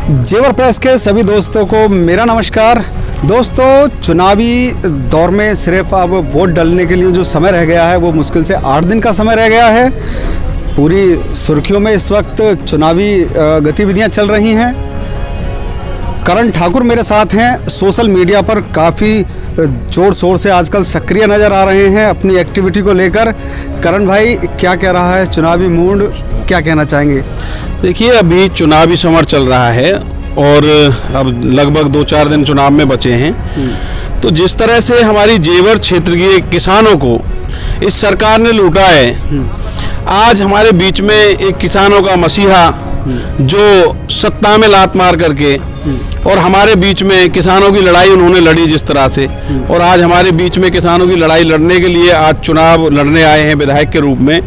जेवर प्रेस के सभी दोस्तों को मेरा नमस्कार। दोस्तों, चुनावी दौर में सिर्फ अब वोट डालने के लिए जो समय रह गया है वो मुश्किल से 8 दिन का समय रह गया है। पूरी सुर्खियों में इस वक्त चुनावी गतिविधियां चल रही हैं। करण ठाकुर मेरे साथ हैं। सोशल मीडिया पर काफ़ी जोर शोर से आजकल सक्रिय नज़र आ रहे हैं अपनी एक्टिविटी को लेकर। करण भाई, क्या कह रहा है चुनावी मूड, क्या कहना चाहेंगे? देखिए, अभी चुनावी समर चल रहा है और अब लगभग 2-4 दिन चुनाव में बचे हैं। तो जिस तरह से हमारी जेवर क्षेत्र के किसानों को इस सरकार ने लूटा है, आज हमारे बीच में एक किसानों का मसीहा जो सत्ता में लात मार करके और हमारे बीच में किसानों की लड़ाई उन्होंने लड़ी जिस तरह से, और आज हमारे बीच में किसानों की लड़ाई लड़ने के लिए आज चुनाव लड़ने आए हैं विधायक के रूप में।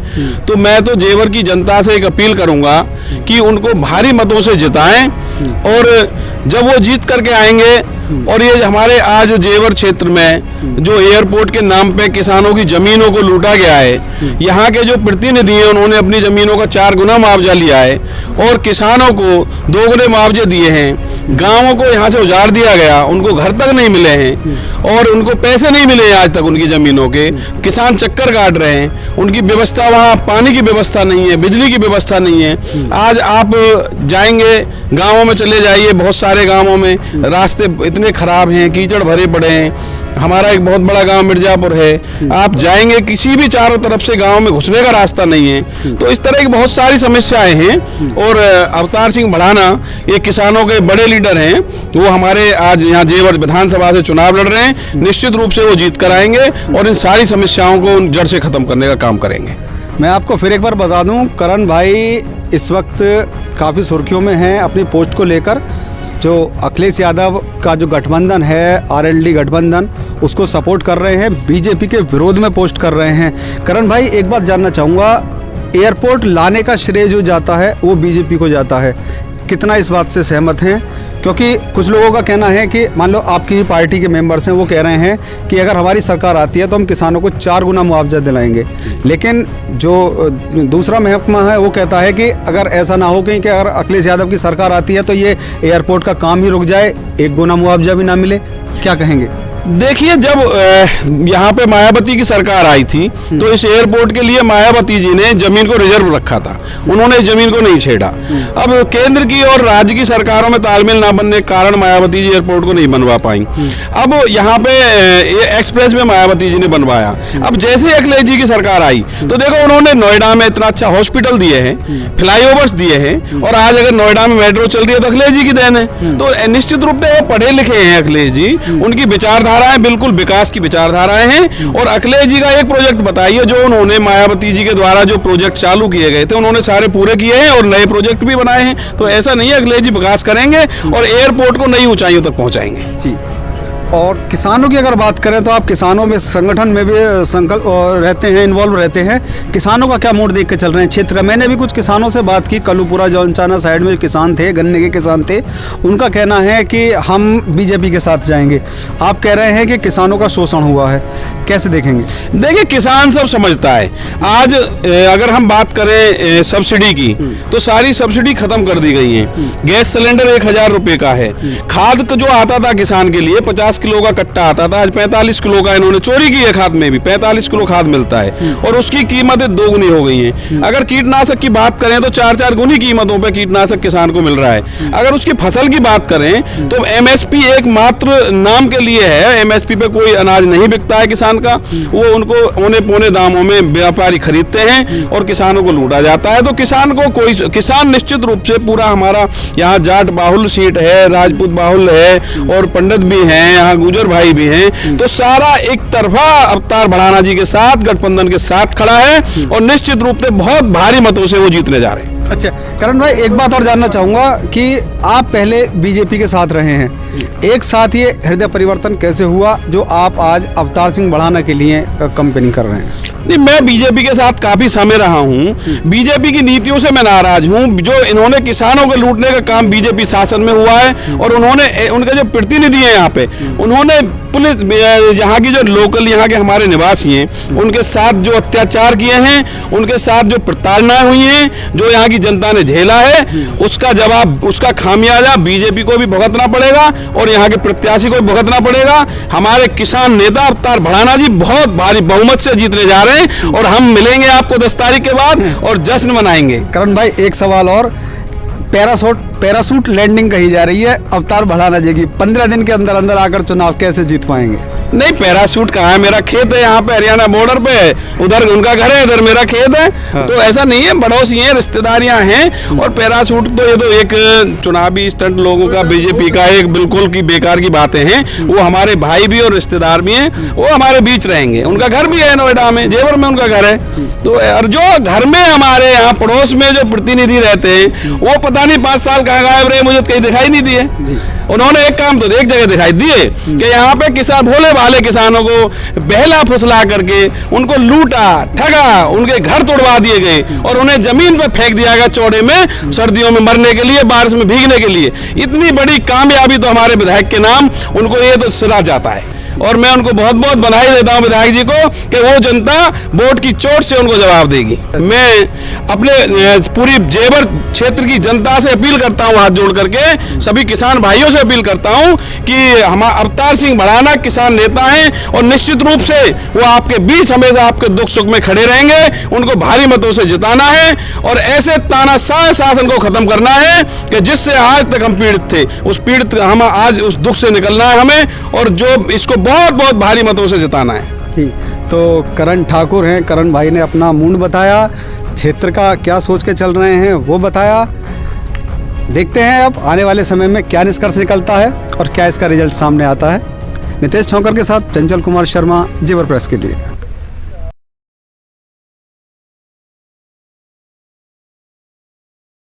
तो मैं तो जेवर की जनता से एक अपील करूंगा कि उनको भारी मतों से जिताएं, और जब वो जीत करके आएंगे और ये हमारे आज जेवर क्षेत्र में जो एयरपोर्ट के नाम पे किसानों की जमीनों को लूटा गया है, यहाँ के जो प्रतिनिधि हैं उन्होंने अपनी जमीनों का 4 गुना मुआवजा लिया है और किसानों को 2 गुने मुआवजे दिए हैं। गांवों को यहाँ से उजाड़ दिया गया, उनको घर तक नहीं मिले हैं और उनको पैसे नहीं मिले आज तक उनकी जमीनों के। किसान चक्कर काट रहे हैं, उनकी व्यवस्था, वहाँ पानी की व्यवस्था नहीं है, बिजली की व्यवस्था नहीं है। आज आप जाएंगे गाँवों में, चले जाइए, बहुत सारे गाँवों में रास्ते इतने खराब हैं, कीचड़ भरे पड़े हैं। हमारा एक बहुत बड़ा गांव मिर्जापुर है, आप जाएंगे किसी भी चारों तरफ से गांव में घुसने का रास्ता नहीं है। तो इस तरह की बहुत सारी समस्याएं हैं और अवतार सिंह भड़ाना ये किसानों के बड़े लीडर हैं, वो हमारे आज यहाँ जेवर विधानसभा से चुनाव लड़ रहे हैं। निश्चित रूप से वो जीत कर आएंगे और इन सारी समस्याओं को जड़ से खत्म करने का काम करेंगे। मैं आपको फिर एक बार बता दूं, करण भाई इस वक्त काफ़ी सुर्खियों में हैं अपनी पोस्ट को लेकर। जो अखिलेश यादव का जो गठबंधन है, आरएलडी गठबंधन, उसको सपोर्ट कर रहे हैं, बीजेपी के विरोध में पोस्ट कर रहे हैं। करण भाई, एक बात जानना चाहूँगा, एयरपोर्ट लाने का श्रेय जो जाता है वो बीजेपी को जाता है, कितना इस बात से सहमत हैं? क्योंकि कुछ लोगों का कहना है कि मान लो आपकी ही पार्टी के मेंबर्स हैं, वो कह रहे हैं कि अगर हमारी सरकार आती है तो हम किसानों को 4 गुना मुआवजा दिलाएंगे। लेकिन जो दूसरा महकमा है वो कहता है कि अगर ऐसा ना हो कि अगर अखिलेश यादव की सरकार आती है तो ये एयरपोर्ट का काम ही रुक जाए, 1 गुना मुआवजा भी ना मिले। क्या कहेंगे? देखिए, जब यहाँ पे मायावती की सरकार आई थी तो इस एयरपोर्ट के लिए मायावती जी ने जमीन को रिजर्व रखा था, उन्होंने इस जमीन को नहीं छेड़ा। अब केंद्र की और राज्य की सरकारों में तालमेल ना बनने के कारण मायावती जी एयरपोर्ट को नहीं बनवा पाई। अब यहाँ पे एक्सप्रेस में मायावती जी ने बनवाया। अब जैसे अखिलेश जी की सरकार आई तो देखो, उन्होंने नोएडा में इतना अच्छा हॉस्पिटल दिए हैं, फ्लाईओवर्स दिए हैं, और आज अगर नोएडा में मेट्रो चल रही है तो अखिलेश जी की देन है। तो निश्चित रूप से वो पढ़े लिखे हैं अखिलेश जी, उनकी विचारधाराएं बिल्कुल विकास की विचारधाराएं हैं। और अखिलेश जी का एक प्रोजेक्ट बताइए जो उन्होंने मायावती जी के द्वारा जो प्रोजेक्ट चालू किए गए थे उन्होंने सारे पूरे किए हैं और नए प्रोजेक्ट भी बनाए हैं। तो ऐसा नहीं है, अखिलेश जी विकास करेंगे और एयरपोर्ट को नई ऊंचाइयों तक पहुंचाएंगे। जी। और किसानों की अगर बात करें तो आप किसानों में संगठन में भी संकल्प रहते हैं, इन्वॉल्व रहते हैं। किसानों का क्या मूड देख के चल रहे हैं क्षेत्र? मैंने भी कुछ किसानों से बात की, कलूपुरा जौनचाना साइड में किसान थे, गन्ने के किसान थे, उनका कहना है कि हम बीजेपी के साथ जाएंगे। आप कह रहे हैं कि किसानों का शोषण हुआ है, कैसे देखेंगे? देखिए, किसान सब समझता है। आज अगर हम बात करें सब्सिडी की तो सारी सब्सिडी खत्म कर दी गई है। गैस सिलेंडर 1000 रुपये का है। खाद का जो आता था किसान के लिए 50 किलो का कट्टा आता था, आज 45 किलो का इन्होंने चोरी की है। खाद में भी 45 किलो खाद मिलता है और उसकी कीमतें 2 गुनी हो गई हैं। अगर कीटनाशक की बात करें तो 4-4 गुनी कीमतों पे कीटनाशक किसान को मिल रहा है। अगर उसकी फसल की बात करें तो एमएसपी एकमात्र नाम के लिए है, एमएसपी पे कोई अनाज नहीं बिकता है किसान का, वो उनको औने पौने दामों में व्यापारी खरीदते हैं और किसानों को लूटा जाता है। तो किसान निश्चित रूप से पूरा हमारा यहाँ जाट बाहुल सीट है, राजपूत बाहुल है और पंडित भी हैं, यहाँ गुजर भाई भी हैं। तो सारा एक तरफा अवतार भड़ाना जी के साथ, गठबंधन के साथ खड़ा है और निश्चित रूप से बहुत भारी मतों से वो जीतने जा रहे हैं। अच्छा करण भाई, एक बात और जानना चाहूँगा कि आप पहले बीजेपी के साथ रहे हैं, एक साथ ये हृदय परिवर्तन कैसे हुआ जो आप आज अवतार सिंह भड़ाना के लिए कंपेनिंग कर रहे हैं? नहीं, मैं बीजेपी के साथ काफी समय रहा हूँ। बीजेपी की नीतियों से मैं नाराज हूँ। जो इन्होंने किसानों को लूटने का काम बीजेपी शासन में हुआ है और उन्होंने उनके जो प्रतिनिधि हैं यहाँ पे, उन्होंने पुलिस यहाँ की जो लोकल यहाँ के हमारे निवासी हैं उनके साथ जो अत्याचार किए हैं, उनके साथ जो प्रताड़नाएं हुई हैं, जो यहाँ की जनता ने झेला है, उसका जवाब, उसका खामियाजा बीजेपी को भी भुगतना पड़ेगा और यहाँ के प्रत्याशी को भी भुगतना पड़ेगा। हमारे किसान नेता अवतार भड़ाना जी बहुत भारी बहुमत से जीतने जा रहे हैं और हम मिलेंगे आपको 10 तारीख के बाद और जश्न मनाएंगे। करण भाई, एक सवाल और, पैरासूट लैंडिंग कही जा रही है अवतार भड़ाना जी की, 15 दिन के अंदर अंदर आकर चुनाव कैसे जीत पाएंगे? नहीं, पैरासूट कहाँ है? मेरा खेत है यहाँ पे, हरियाणा बॉर्डर पे, उधर उनका घर है, इधर मेरा खेत है। हाँ। तो ऐसा नहीं है, पड़ोसी हैं, रिश्तेदारियां हैं। और पैरासूट तो ये तो एक चुनावी स्टंट लोगों का, बीजेपी का एक बिल्कुल की बेकार की बातें हैं। वो हमारे भाई भी और रिश्तेदार भी हैं, वो हमारे बीच रहेंगे। उनका घर भी है नोएडा में, जेवर में उनका घर है। तो और जो घर में हमारे यहाँ पड़ोस में जो प्रतिनिधि रहते हैं वो पता नहीं 5 साल कहाँ गायब रहे, मुझे कहीं दिखाई नहीं दिए। उन्होंने एक काम तो एक जगह दिखाई दिए कि यहाँ पे किसान, भोले भाले किसानों को बहला फुसला करके उनको लूटा, ठगा, उनके घर तोड़वा दिए गए और उन्हें जमीन पे फेंक दिया गया चौड़े में, सर्दियों में मरने के लिए, बारिश में भीगने के लिए। इतनी बड़ी कामयाबी तो हमारे विधायक के नाम, उनको ये तो सिरा जाता है। और मैं उनको बहुत बहुत बधाई देता हूं विधायक जी को कि वो जनता वोट की चोट से उनको जवाब देगी। मैं अपने पूरी जेवर क्षेत्र की जनता से अपील करता हूं, हाथ जोड़ करके सभी किसान भाइयों से अपील करता हूं कि हम अवतार सिंह भड़ाना किसान नेता हैं और निश्चित रूप से वो आपके बीच हमेशा आपके दुख सुख में खड़े रहेंगे। उनको भारी मतों से जिताना है और ऐसे तानाशाह शासन को खत्म करना है कि जिससे आज तक हम पीड़ित थे, उस पीड़ित हम आज उस दुख से निकलना है हमें, और जो इसको बहुत बहुत भारी मतों से जिताना है। ठीक, तो करण ठाकुर हैं, करण भाई ने अपना मूड बताया, क्षेत्र का क्या सोच के चल रहे हैं वो बताया। देखते हैं अब आने वाले समय में क्या निष्कर्ष निकलता है और क्या इसका रिजल्ट सामने आता है। नितेश छौकर के साथ चंचल कुमार शर्मा, जेवर प्रेस के लिए।